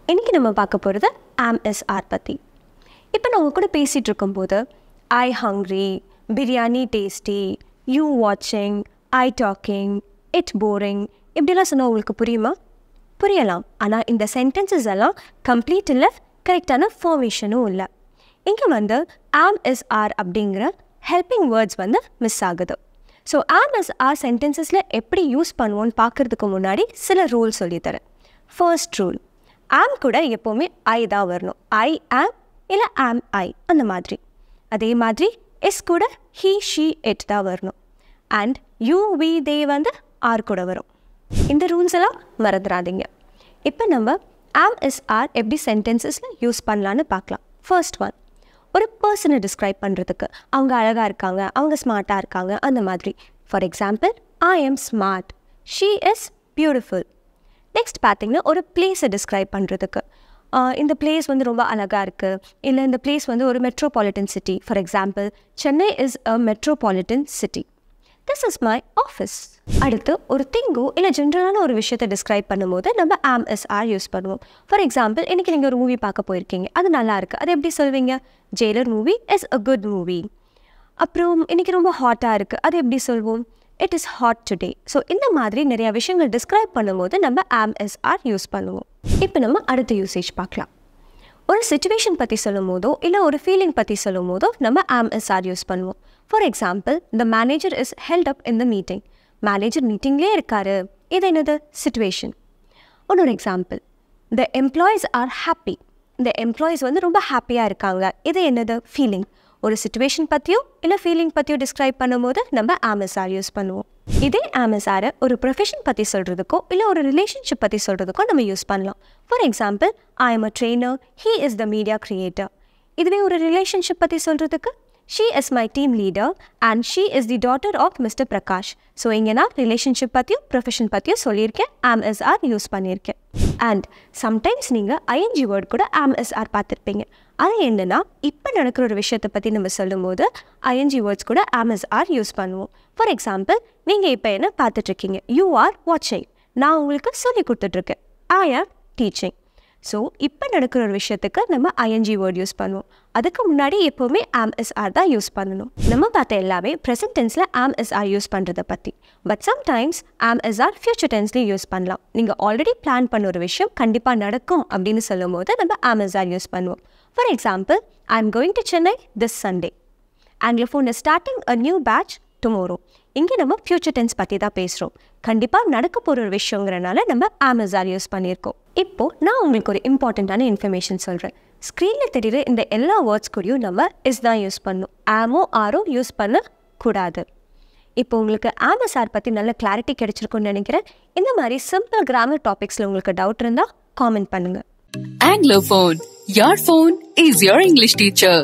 இன்றைக்கி நம்ம பார்க்க போகிறது AMSR பற்றி. இப்போ நான் உங்க கூட பேசிகிட்டு இருக்கும்போது ஐ ஹங்க்ரி, பிரியாணி டேஸ்டி, யூ வாட்சிங், ஐ டாக்கிங், இட் போரிங் இப்படிலாம் சொன்னால் உங்களுக்கு புரியுமா? புரியலாம். ஆனால் இந்த சென்டென்சஸ் எல்லாம் கம்ப்ளீட் இல்லை, கரெக்டான ஃபார்மேஷனும் இல்லை. இங்கே AMSR அப்படிங்கிற ஹெல்பிங் வேர்ட்ஸ் மிஸ் ஆகுது. ஸோ AMSR சென்டென்சஸில் எப்படி யூஸ் பண்ணுவோன்னு பார்க்குறதுக்கு முன்னாடி சில ரூல் சொல்லித்தரேன். ஃபர்ஸ்ட் ரூல், ஆம் கூட எப்போவுமே ஐ தான் வரணும். ஐ ஆம் இல்லை ஆம் ஐ அந்த மாதிரி. அதே மாதிரி எஸ் கூட ஹீ ஷீ இட் தான் வரணும். And you we they are கூட வரும். இந்த ரூல்ஸ் எல்லாம் மறந்துடாதீங்க. இப்போ நம்ம AMSR எப்படி சென்டென்சஸில் யூஸ் பண்ணலான்னு பார்க்கலாம். ஃபர்ஸ்ட் ஒன், ஒரு பர்சனை டிஸ்கிரைப் பண்ணுறதுக்கு அவங்க அழகாக இருக்காங்க, அவங்க ஸ்மார்ட்டாக இருக்காங்க அந்த மாதிரி. For example, I M smart, she is beautiful. Next பார்த்திங்கன்னா ஒரு பிளேஸை டிஸ்கிரைப் பண்ணுறதுக்கு இந்த பிளேஸ் ரொம்ப அழகாக இருக்குது, இல்லை இந்த பிளேஸ் ஒரு metropolitan city. For example, Chennai is a metropolitan city. This is my office. அடுத்து ஒரு திங்கோ இல்லை ஜென்ரலான ஒரு விஷயத்தை டிஸ்கிரைப் பண்ணும்போது நம்ம AMSR யூஸ் பண்ணுவோம். ஃபார் எக்ஸாம்பிள், இன்றைக்கி நீங்கள் ஒரு மூவி பார்க்க போயிருக்கீங்க, அது நல்லா இருக்குது, அது எப்படி சொல்வீங்க? Jailer movie is a good movie. அப்புறம் இன்றைக்கி ரொம்ப ஹாட்டாக இருக்குது, அது எப்படி சொல்வோம்? It is hot today. So இந்த மாதிரி நிறையா விஷயங்கள் டிஸ்கிரைப் பண்ணும்போது நம்ம AMSR யூஸ் பண்ணுவோம். இப்போ நம்ம அடுத்த யூசேஜ் பார்க்கலாம். ஒரு சிச்சுவேஷன் பற்றி சொல்லும் போதோ இல்லை ஒரு ஃபீலிங் பற்றி சொல்லும் போதோ நம்ம AMSR யூஸ் பண்ணுவோம். For example, the manager is held up in the meeting. Manager மீட்டிங்லேயே இருக்காரு, இது என்னது? சிச்சுவேஷன். இன்னொரு example, the employees are happy. இந்த எம்ப்ளாயீஸ் ரொம்ப ஹாப்பியாக இருக்காங்க, இது என்னது? ஃபீலிங். ஒரு சிச்சுவேஷன் பற்றியோ இல்லை ஃபீலிங் பற்றியோ டிஸ்கிரைப் பண்ணும்போது நம்ம AMSR யூஸ் பண்ணுவோம். இதே AMSR ஒரு ப்ரொஃபஷன் பற்றி சொல்கிறதுக்கோ இல்லை ஒரு ரிலேஷன்ஷிப் பற்றி சொல்கிறதுக்கோ நம்ம யூஸ் பண்ணலாம். For example, I am a trainer, he is the media creator. இதுவே ஒரு ரிலேஷன்ஷிப் பற்றி சொல்கிறதுக்கு, she is my team leader and she is the daughter of Mr. Prakash. So இங்கே நான் ரிலேஷன்ஷிப் பற்றியும் ப்ரொஃபஷன் பற்றியும் சொல்லியிருக்கேன், AMSR யூஸ் பண்ணியிருக்கேன். அண்ட் சம்டைம்ஸ் நீங்கள் ஐஎன்ஜி வேர்ட் கூட AMSR பார்த்துருப்பீங்க. அது என்னென்னா, இப்போ நடக்கிற ஒரு விஷயத்தை பற்றி நம்ம சொல்லும் போது ஐஎன்ஜி வேர்ட்ஸ் கூட AMSR யூஸ் பண்ணுவோம். ஃபார் எக்ஸாம்பிள், நீங்கள் இப்போ என்ன பார்த்துட்ருக்கீங்க? யூ ஆர் வாட்சிங். நான் உங்களுக்கு சொல்லி கொடுத்துட்ருக்கேன். ஐ ஆம் டீச்சிங். ஸோ இப்போ நடக்கிற ஒரு விஷயத்துக்கு நம்ம ஐஎன்ஜி வேர்ட் யூஸ் பண்ணுவோம். அதுக்கு முன்னாடி எப்போவுமே AMSR தான் யூஸ் பண்ணணும். நம்ம பார்த்த எல்லாமே ப்ரெசன்ட் டென்ஸில் AMSR யூஸ் பண்ணுறதை பற்றி. பட் சம்டைம்ஸ் AMSR ஃபியூச்சர் டென்ஸ்லேயும் யூஸ் பண்ணலாம். நீங்கள் ஆல்ரெடி பிளான் பண்ண ஒரு விஷயம் கண்டிப்பாக நடக்கும் அப்படின்னு சொல்லும் போது நம்ம AMSR யூஸ் பண்ணுவோம். For example, I am going to Chennai this Sunday. Anglophone is starting a new batch tomorrow. இங்கே நம்ம ஃபியூச்சர் டென்ஸ் பற்றி தான் பேசுகிறோம். கண்டிப்பாக நடக்க போகிற ஒரு விஷயங்கிறனால நம்ம AMSR யூஸ் பண்ணியிருக்கோம். இப்போது நான் உங்களுக்கு ஒரு இம்பார்ட்டண்ட்டான இன்ஃபர்மேஷன் சொல்கிறேன். ஸ்க்ரீனில் தெரியுற இந்த எல்லா வேர்ட்ஸ் கூடயும் நம்ம இஸ் தான் யூஸ் பண்ணணும். ஆமோ ஆரோ யூஸ் பண்ணக்கூடாது. இப்போ உங்களுக்கு AMSR பற்றி நல்ல கிளாரிட்டி கிடைச்சிருக்குன்னு நினைக்கிறேன். இந்த மாதிரி சிம்பிள் கிராமர் டாபிக்ஸில் உங்களுக்கு டவுட் இருந்தால் காமெண்ட் பண்ணுங்கள். Anglophone, your phone is your English teacher.